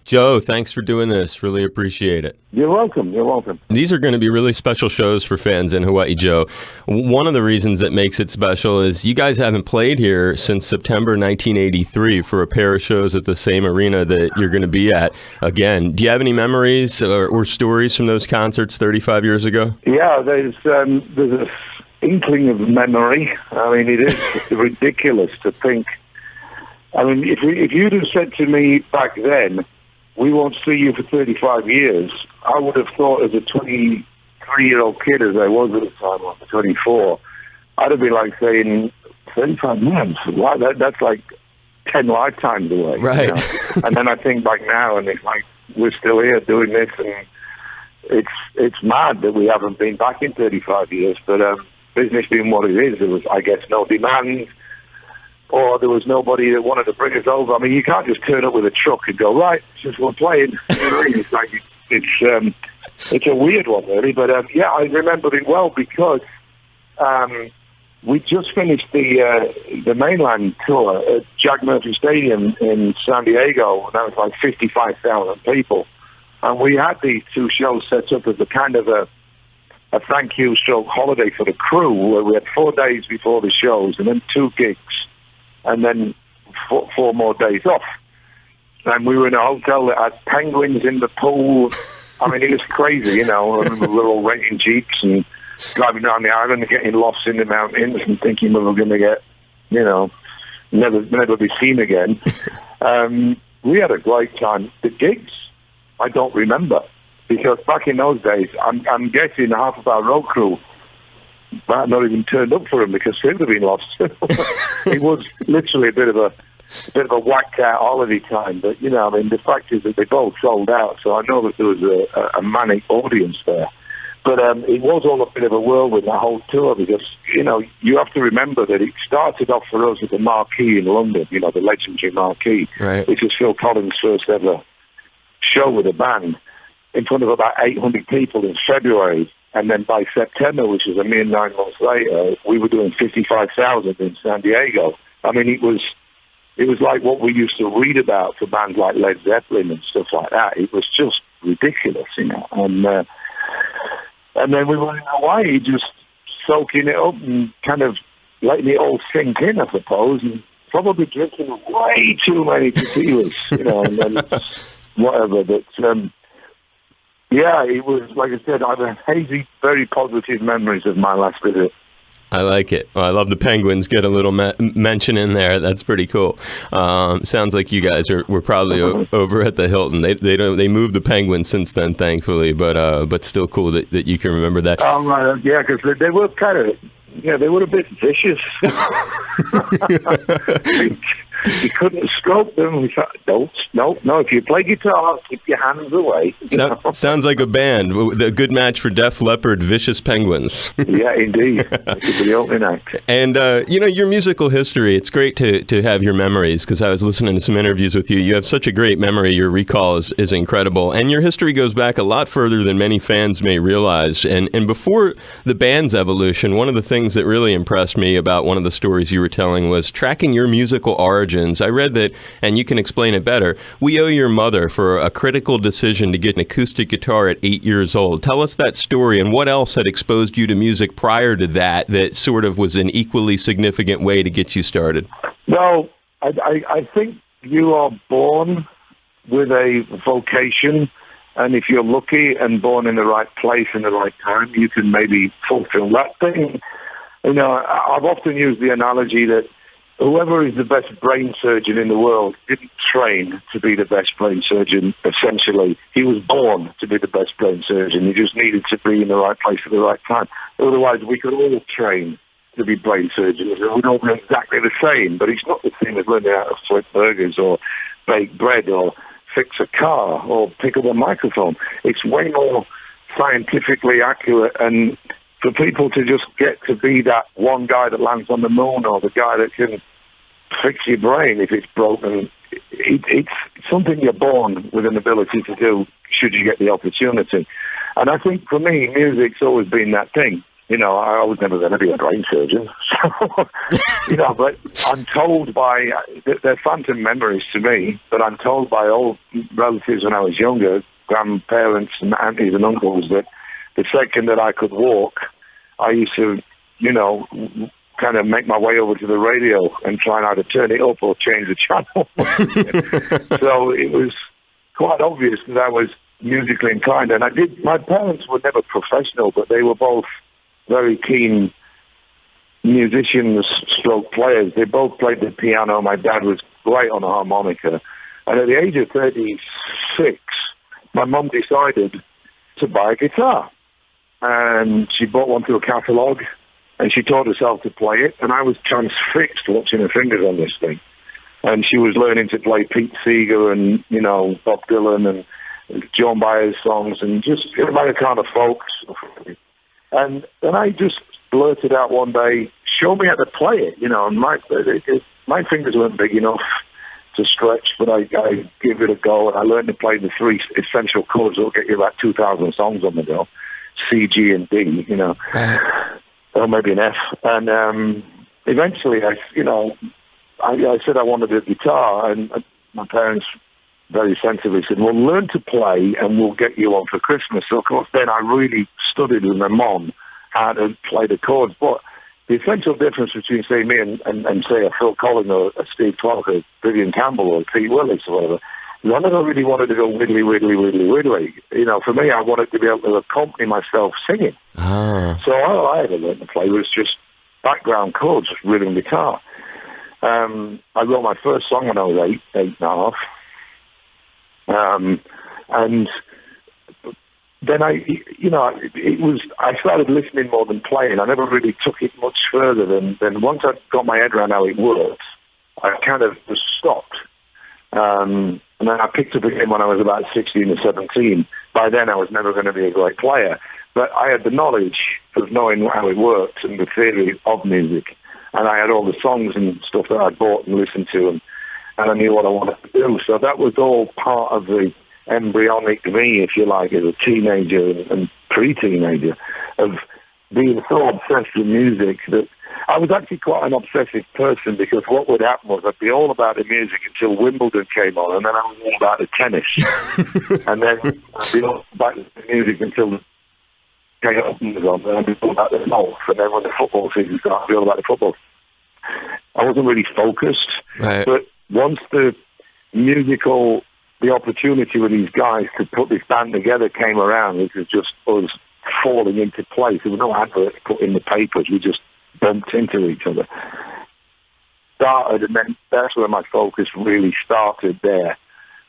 Joe, thanks for doing this. Really appreciate it. You're welcome. You're welcome. These are going to be really special shows for fans in Hawaii, Joe. One of the reasons that makes it special is you guys haven't played here since September 1983 for a pair of shows at the same arena that you're going to be at again. Do you have any memories or stories from those concerts 35 years ago? Yeah, there's a inkling of memory. I mean, it is ridiculous to think. I mean, if you'd have said to me back then, we won't see you for 35 years, I would have thought as a 23-year-old kid, as I was at the time, I was 24, I'd have been like saying, 35 years? Wow, that's like 10 lifetimes away. Right. You know? And then I think back now, and it's like, we're still here doing this, and it's mad that we haven't been back in 35 years, but business being what it is, there was, I guess, no demand, or there was nobody that wanted to bring us over. I mean, you can't just turn up with a truck and go, right, since we're playing. It's like, it's a weird one, really. But, yeah, I remember it well because we just finished the mainland tour at Jack Murphy Stadium in San Diego, and that was like 55,000 people. And we had these two shows set up as a kind of a thank you stroke holiday for the crew, where we had 4 days before the shows and then 2 gigs. And then 4 more days off. And we were in a hotel that had penguins in the pool. I mean, it was crazy, you know. I remember we were all renting Jeeps and driving down the island and getting lost in the mountains and thinking we were going to get, you know, never be seen again. We had a great time. The gigs, I don't remember. Because back in those days, I'm guessing half of our road crew might not even turned up for him because they would have been lost. It was literally a bit of a whacked out holiday time. But, you know, I mean, the fact is that they both sold out. So I know that there was a manic audience there. But it was all a bit of a whirlwind, that whole tour, because, you know, you have to remember that it started off for us at the Marquee in London, you know, the legendary Marquee, right, which was Phil Collins' first ever show with a band, in front of about 800 people in February. And then by September, which was a mere 9 months later, we were doing 55,000 in San Diego. I mean, it was like what we used to read about for bands like Led Zeppelin and stuff like that. It was just ridiculous, you know. And then we were in Hawaii, just soaking it up and kind of letting it all sink in, I suppose, and probably drinking way too many tequilas, you know, and then whatever. But yeah, it was, like I said, I have hazy, very positive memories of my last visit. I like it. Well, I love the Penguins. Get a little mention in there. That's pretty cool. Sounds like you guys were probably over at the Hilton. They moved the Penguins since then, thankfully, but still cool that you can remember that. Oh, right. Yeah, because they were kind of, yeah, they were a bit vicious. You couldn't stroke them. We thought, no. If you play guitar, keep your hands away. Sounds like a band. A good match for Def Leppard, Vicious Penguins. Yeah, indeed. It could be the opening act. And, you know, your musical history, it's great to have your memories, because I was listening to some interviews with you. You have such a great memory. Your recall is incredible. And your history goes back a lot further than many fans may realize. And before the band's evolution, one of the things that really impressed me about one of the stories you were telling was tracking your musical origins. I read that, and you can explain it better, we owe your mother for a critical decision to get an acoustic guitar at 8 years old. Tell us that story, and what else had exposed you to music prior to that sort of was an equally significant way to get you started? Well, I think you are born with a vocation, and if you're lucky and born in the right place in the right time, you can maybe fulfill that thing. You know, I've often used the analogy that whoever is the best brain surgeon in the world didn't train to be the best brain surgeon, essentially. He was born to be the best brain surgeon. He just needed to be in the right place at the right time. Otherwise, we could all train to be brain surgeons. We'd all be exactly the same, but it's not the same as learning how to flip burgers or bake bread or fix a car or pick up a microphone. It's way more scientifically accurate, and for people to just get to be that one guy that lands on the moon or the guy that can fix your brain if it's broken, it's something you're born with an ability to do should you get the opportunity. And I think for me, music's always been that thing. I was never going to be a brain surgeon. So, but I'm told by, they're phantom memories to me, but I'm told by old relatives when I was younger, grandparents and aunties and uncles, that the second that I could walk, I used to, kind of make my way over to the radio and try and either turn it up or change the channel. So it was quite obvious that I was musically inclined. And my parents were never professional, but they were both very keen musicians, stroke players. They both played the piano. My dad was great on the harmonica. And at the age of 36, my mum decided to buy a guitar. And she bought one through a catalogue, and she taught herself to play it. And I was transfixed watching her fingers on this thing. And she was learning to play Pete Seeger and, Bob Dylan and Joan Baez's songs and just Americana folk stuff. And then I just blurted out one day, show me how to play it, and my fingers weren't big enough to stretch, but I gave it a go, and I learned to play the three essential chords that will get you about 2,000 songs on the go, C, G, and D, or maybe an F. And eventually, I said I wanted a guitar, and my parents very sensibly said, well, learn to play and we'll get you one for Christmas. So, of course, then I really studied with my mom how to play the chords. But the essential difference between, say, me and say, a Phil Collins or a Steve Clark or Vivian Campbell or Pete Willis or whatever, is I never really wanted to go wiggly, wiggly, wiggly, wiggly. For me, I wanted to be able to accompany myself singing. So all I ever learned to play was just background chords, just rhythm guitar. I wrote my first song when I was eight and a half. And then I started listening more than playing. I never really took it much further than once I got my head around how it worked, I kind of just stopped. And then I picked up again when I was about 16 or 17. By then I was never going to be a great player, but I had the knowledge of knowing how it worked and the theory of music. And I had all the songs and stuff that I bought and listened to, and I knew what I wanted to do. So that was all part of the embryonic me, if you like, as a teenager and pre-teenager, of being so obsessed with music that I was actually quite an obsessive person, because what would happen was I'd be all about the music until Wimbledon came on, and then I was all about the tennis. And then I'd be all about the music until the K-Open was on, and I'd be all about the golf. And then when the football season started, I'd be all about the football. I wasn't really focused, right. But once the opportunity with these guys to put this band together came around, it was just us falling into place. There was no advert put in the papers. We just bumped into each other. And then that's where my focus really started there,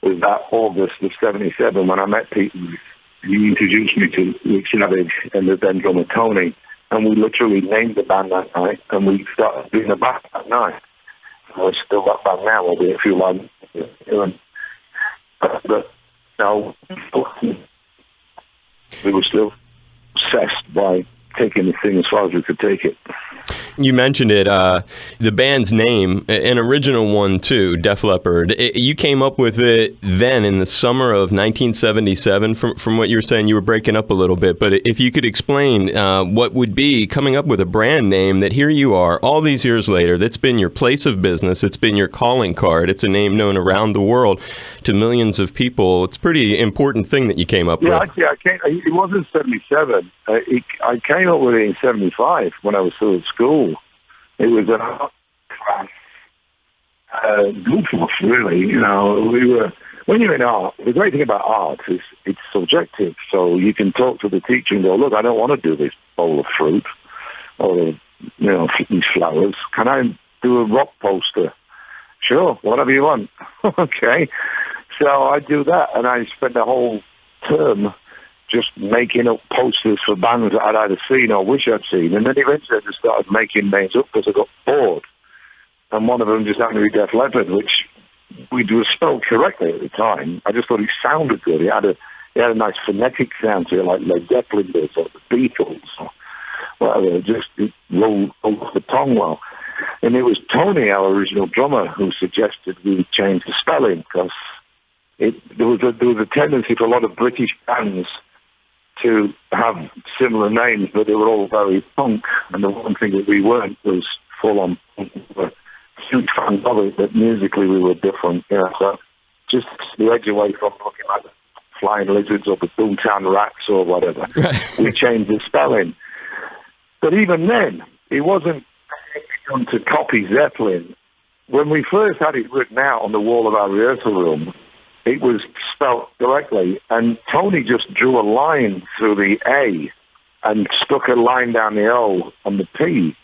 was that August of 77 when I met Pete. He introduced me to Rick Savage and the then drummer Tony, and we literally named the band that night, and we started doing the band that night. We're still that band now, albeit a few months. But no, we were still obsessed by taking the thing as far as we could take it. You mentioned it, the band's name, an original one too, Def Leppard. You came up with it then in the summer of 1977. From what you were saying, you were breaking up a little bit. But if you could explain what would be coming up with a brand name that here you are all these years later, that's been your place of business, it's been your calling card, it's a name known around the world to millions of people. It's a pretty important thing that you came up with. Yeah, actually, it wasn't 77. I came up with it in 75 when I was still at school. It was an art class, goof off, really. When you're in art, the great thing about art is it's subjective. So you can talk to the teacher and go, look, I don't want to do this bowl of fruit or, these flowers. Can I do a rock poster? Sure, whatever you want. Okay. So I do that, and I spent the whole term just making up posters for bands that I'd either seen or wish I'd seen. And then eventually I just started making names up because I got bored. And one of them just happened to be Def Leppard, which was spelled correctly at the time. I just thought it sounded good. It had a nice phonetic sound to it, like Led Zeppelin did, or the Beatles, or whatever. It rolled off the tongue well. And it was Tony, our original drummer, who suggested we change the spelling, because there was a tendency for a lot of British bands to have similar names, but they were all very punk. And the one thing that we weren't was full-on punk. We were huge fans of it, but musically we were different. Yeah, so just the edge away from looking like the Flying Lizards or the Boomtown Rats or whatever. We changed the spelling. But even then, it wasn't done to copy Zeppelin. When we first had it written out on the wall of our rehearsal room, it was spelt directly, and Tony just drew a line through the A and stuck a line down the O and the P.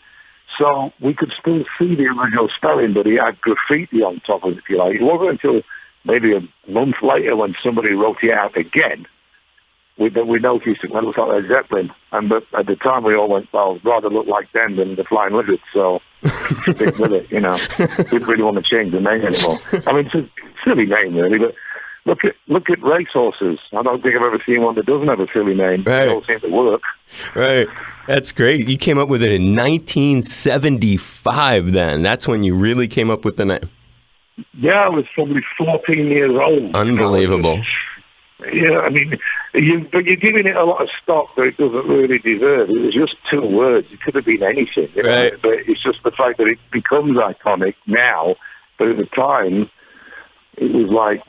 So we could still see the original spelling, but he had graffiti on top of it, if you like. It wasn't until maybe a month later when somebody wrote it out again we noticed it looks like Led Zeppelin. But at the time we all went, well, rather look like them than the Flying Lizards, so stick with it, Didn't really want to change the name anymore. I mean, it's a silly name, really, but look at racehorses. I don't think I've ever seen one that doesn't have a silly name. Right. They all seem to work. Right. That's great. You came up with it in 1975 then. That's when you really came up with the name. Yeah, I was probably 14 years old. Unbelievable. Yeah, I mean, but you're giving it a lot of stock that it doesn't really deserve. It was just 2 words. It could have been anything. Right. But it's just the fact that it becomes iconic now. But at the time, it was like,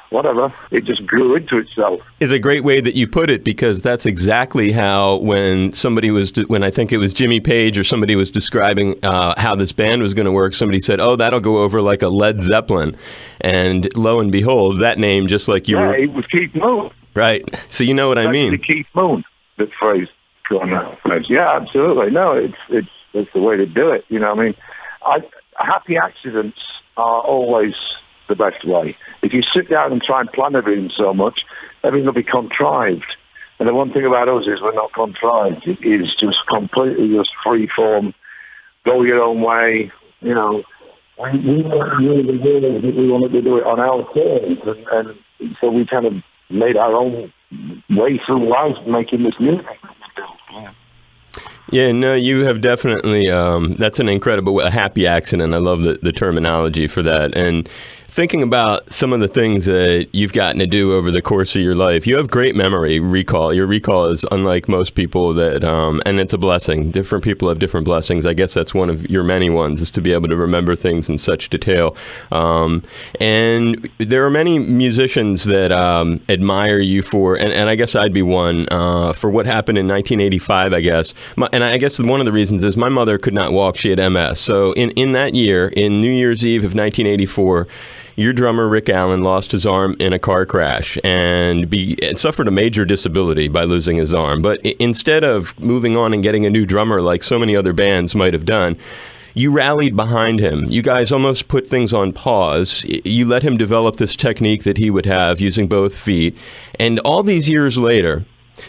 whatever. It just grew into itself. It's a great way that you put it, because that's exactly how when I think it was Jimmy Page or somebody was describing how this band was going to work, somebody said, oh, that'll go over like a Led Zeppelin. And lo and behold, that name, just like you were... Yeah, it was Keith Moon. Right. So you know what I mean. Keith Moon, that phrase. Yeah, absolutely. No, it's the way to do it. I mean, happy accidents are always the best way. If you sit down and try and plan everything so much, everything will be contrived. And the one thing about us is we're not contrived. It is just completely just free form, go your own way. We weren't really the world that we wanted to do it on our terms, and so we kind of made our own way through life making this music. Yeah, no, you have definitely, that's an incredible, a happy accident. I love the terminology for that. And thinking about some of the things that you've gotten to do over the course of your life, you have great recall. Your recall is unlike most people and it's a blessing. Different people have different blessings. I guess that's one of your many ones, is to be able to remember things in such detail. And there are many musicians that admire you for, and I guess I'd be one, for what happened in 1985, I guess. And I guess one of the reasons is my mother could not walk. She had MS. So in that year, in New Year's Eve of 1984, your drummer, Rick Allen, lost his arm in a car crash and suffered a major disability by losing his arm. But instead of moving on and getting a new drummer like so many other bands might have done, you rallied behind him. You guys almost put things on pause. You let him develop this technique that he would have using both feet. And all these years later,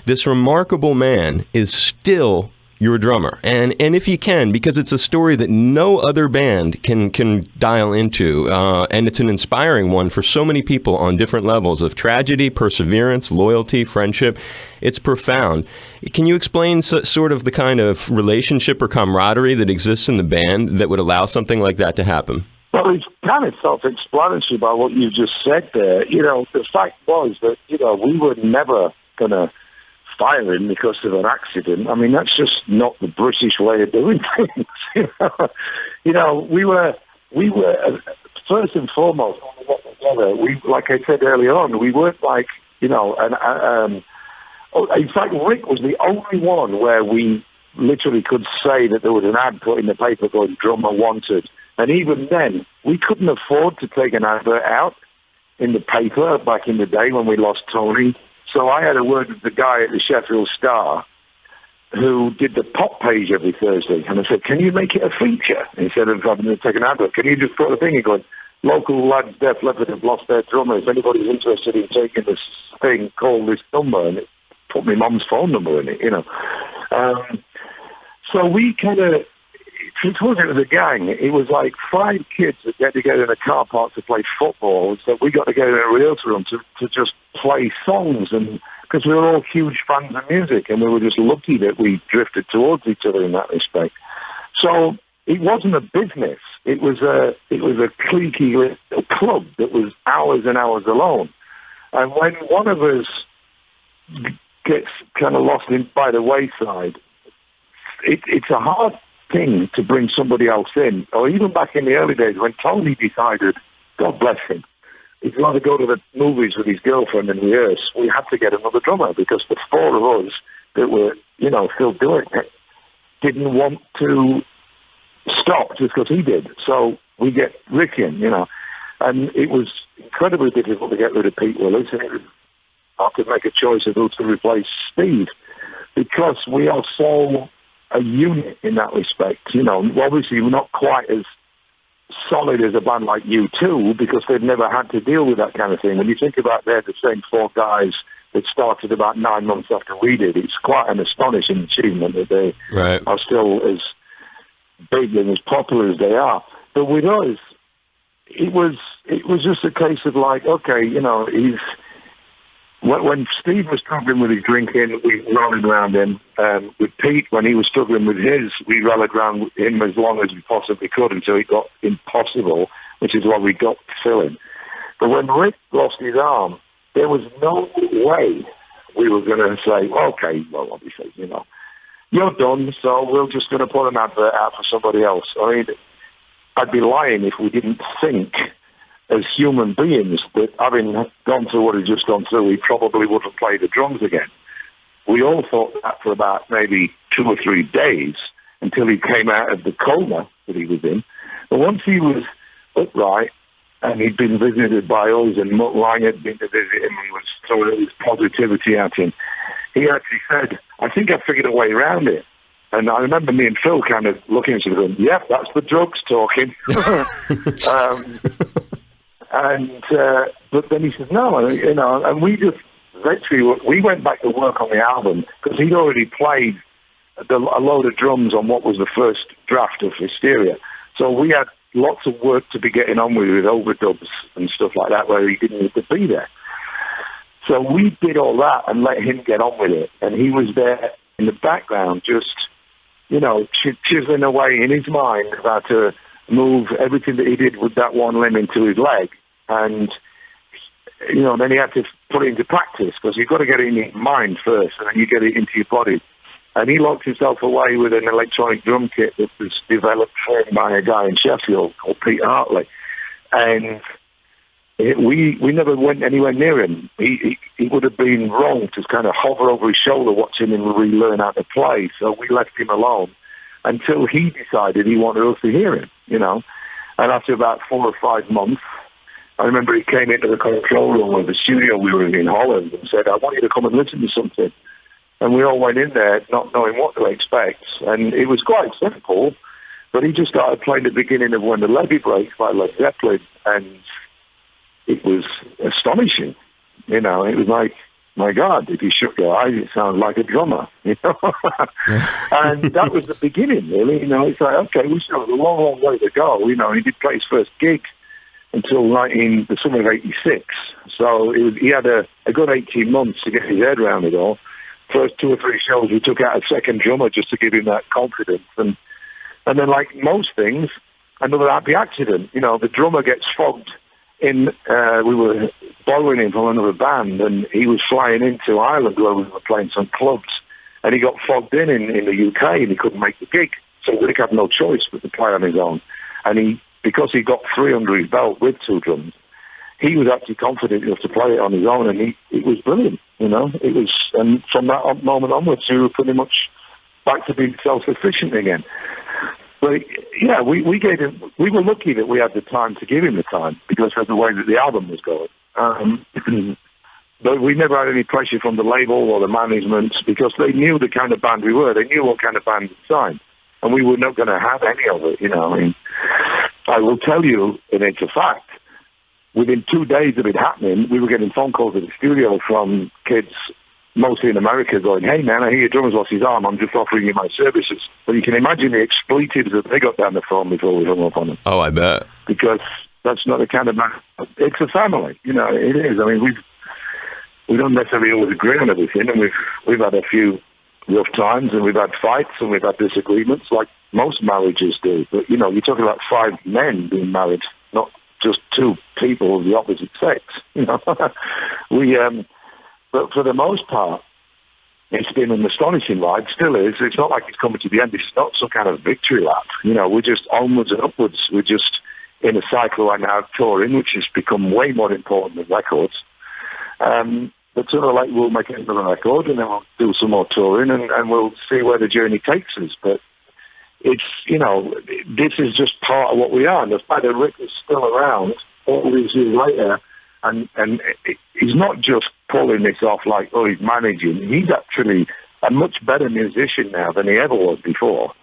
this remarkable man is still your drummer. And if you can, because it's a story that no other band can dial into, and it's an inspiring one for so many people on different levels of tragedy, perseverance, loyalty, friendship. It's profound. Can you explain sort of the kind of relationship or camaraderie that exists in the band that would allow something like that to happen? Well, it's kind of self-explanatory by what you just said there. The fact was that, we were never going to fire him because of an accident. I mean, that's just not the British way of doing things. We were first and foremost, when we got together, like I said earlier on, we weren't like, in fact, Rick was the only one where we literally could say that there was an ad put in the paper going drummer wanted. And even then, we couldn't afford to take an advert out in the paper back in the day when we lost Tony. So I had a word with the guy at the Sheffield Star who did the pop page every Thursday. And I said, can you make it a feature? Instead of having to take an advert, can you just put a thing and go, local lads, Def Leppard have lost their drummer. If anybody's interested in taking this thing, call this number. And it put my mum's phone number in it, So we kind of, towards it was a gang. It was like 5 kids that get together in a car park to play football. So we got together in a rehearsal room to just play songs, and because we were all huge fans of music, and we were just lucky that we drifted towards each other in that respect. So it wasn't a business. It was a cliquey little club that was hours and hours alone. And when one of us gets kind of lost in by the wayside, it's a hard thing to bring somebody else in. Or even back in the early days when Tony decided, God bless him, he'd rather go to the movies with his girlfriend and rehearse, we had to get another drummer because the four of us that were, still doing it didn't want to stop just because he did. So we get Rick in, and it was incredibly difficult to get rid of Pete Willis, and I could make a choice of who to replace Steve because we are so a unit in that respect. Obviously we're not quite as solid as a band like U2 because they've never had to deal with that kind of thing. When you think about they're the same four guys that started about 9 months after we did, it's quite an astonishing achievement that they are still as big and as popular as they are. But with us, it was just a case of like, okay, when Steve was struggling with his drinking, we rallied around him. With Pete, when he was struggling with his, we rallied around him as long as we possibly could until it got impossible, which is why we got to fill him. But when Rick lost his arm, there was no way we were going to say, okay, well, obviously, you're done, so we're just going to put an advert out for somebody else. I mean, I'd be lying if we didn't think as human beings that having gone through what he'd just gone through, he probably wouldn't play the drums again. We all thought that for about maybe 2 or 3 days until he came out of the coma that he was in. But once he was upright and he'd been visited by us and Mutt Lang had been to visit him and he was throwing his positivity at him, he actually said, I think I figured a way around it. And I remember me and Phil kind of looking at each other and going, yep, that's the drugs talking. But then he said, no, and we just literally, we went back to work on the album because he'd already played a load of drums on what was the first draft of Hysteria. So we had lots of work to be getting on with overdubs and stuff like that where he didn't need to be there. So we did all that and let him get on with it. And he was there in the background just, chiseling away in his mind about to move everything that he did with that one limb into his leg. And, then he had to put it into practice because you've got to get it in your mind first and then you get it into your body. And he locked himself away with an electronic drum kit that was developed for him by a guy in Sheffield called Pete Hartley. And we never went anywhere near him. He would have been wrong to kind of hover over his shoulder watching him relearn how to play. So we left him alone until he decided he wanted us to hear him, And after about 4 or 5 months, I remember he came into the control room of the studio we were in Holland and said, I want you to come and listen to something. And we all went in there not knowing what to expect. And it was quite simple, but he just started playing the beginning of When the Levee Breaks by Led Zeppelin. And it was astonishing. It was like, my God, if you shook your eyes, it sounded like a drummer, And that was the beginning, really. It's like, okay, we still have a long, long way to go. He did play his first gig until the summer of '86. So he had a good 18 months to get his head around it all. First 2 or 3 shows, we took out a second drummer just to give him that confidence. And then, like most things, another happy accident. The drummer gets fogged in. We were borrowing him from another band, and he was flying into Ireland where we were playing some clubs. And he got fogged in the UK, and he couldn't make the gig. So Rick had no choice but to play on his own. And because he got 3 under his belt with 2 drums, he was actually confident enough to play it on his own, and it was brilliant, It was, and from that moment onwards, we were pretty much back to being self-sufficient again. But yeah, we gave him. We were lucky that we had the time to give him the time because of the way that the album was going. But we never had any pressure from the label or the management because they knew the kind of band we were. They knew what kind of band we signed, and we were not going to have any of it. I will tell you, and it's a fact. Within 2 days of it happening, we were getting phone calls at the studio from kids, mostly in America, going, hey, man, I hear your drummer's lost his arm. I'm just offering you my services. But you can imagine the expletives that they got down the phone before we hung up on them. Oh, I bet. Because that's not the kind of man. It's a family. It is. I mean, we don't necessarily always agree on everything, and we've had a few rough times, and we've had fights, and we've had disagreements, like most marriages do. But, you're talking about 5 men being married, not just 2 people of the opposite sex. But for the most part, It's been an astonishing ride, still is. It's not like it's coming to the end. It's not some kind of victory lap. We're just onwards and upwards. We're just in a cycle right now of touring, which has become way more important than records. But sooner or later we'll make another record, and then we'll do some more touring, and we'll see where the journey takes us. But it's, this is just part of what we are. And the fact that Rick is still around all these years later, and he's not just pulling this off like, he's managing. He's actually a much better musician now than he ever was before.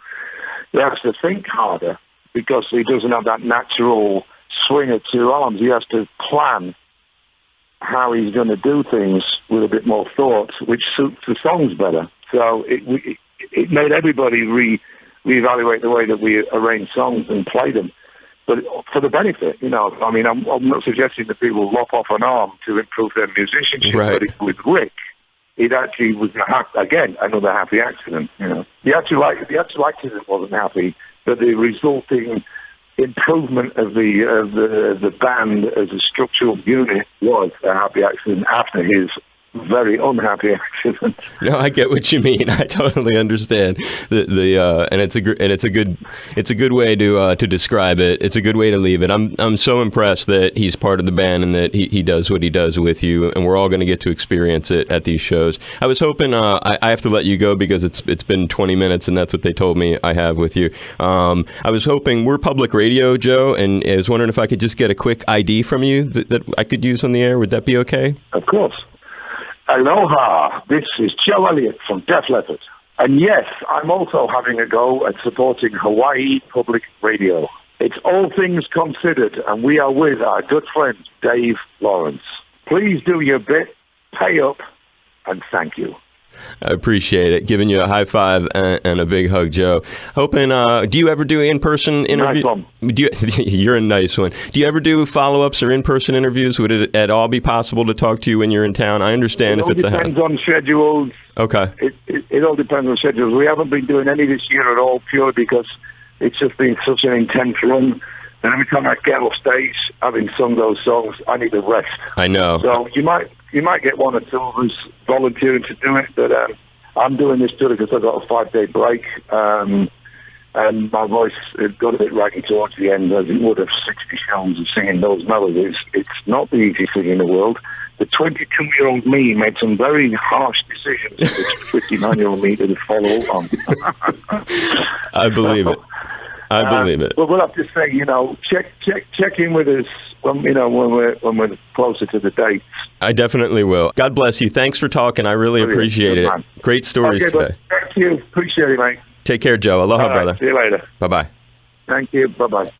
He has to think harder because he doesn't have that natural swing of two arms. He has to plan how he's going to do things with a bit more thought, which suits the songs better. So it made everybody reevaluate the way that we arrange songs and play them. But for the benefit, I'm not suggesting that people lop off an arm to improve their musicianship. Right. But with Rick, it actually was another happy accident. The actual accident wasn't happy, but the resulting improvement of the band as a structural unit was a happy accident after his very unhappy accident. No, I get what you mean. I totally understand. And it's a good way to describe it. It's a good way to leave it. I'm so impressed that he's part of the band and that he does what he does with you, and we're all going to get to experience it at these shows. I was hoping I have to let you go because it's been 20 minutes, and that's what they told me I have with you. I was hoping, we're public radio, Joe, and I was wondering if I could just get a quick ID from you that I could use on the air. Would that be okay? Of course. Aloha, this is Joe Elliott from Def Leppard. And yes, I'm also having a go at supporting Hawaii Public Radio. It's All Things Considered, and we are with our good friend Dave Lawrence. Please do your bit, pay up, and thank you. I appreciate it. Giving you a high five and a big hug, Joe. Hoping, do you ever do in-person interviews? Nice one. You're a nice one. Do you ever do follow-ups or in-person interviews? Would it at all be possible to talk to you when you're in town? I understand if it's It all depends on schedules. Okay. It all depends on schedules. We haven't been doing any this year at all, purely because it's just been such an intense run. And every time I get off stage, having sung those songs, I need a rest. I know. So you might get one or two of us volunteering to do it, but I'm doing this purely because I've got a 5-day break, and my voice got a bit raggy towards the end, as it would have 60 shows of singing those melodies. It's not the easiest thing in the world. The 22-year-old me made some very harsh decisions, which 59-year-old me didn't follow on. I believe it. I believe it. But we'll have to say, check in with us when we're closer to the dates. I definitely will. God bless you. Thanks for talking. I really appreciate it. Man. Great stories today. Thank you. Appreciate it, mate. Take care, Joe. Aloha, brother. See you later. Bye-bye. Thank you. Bye-bye.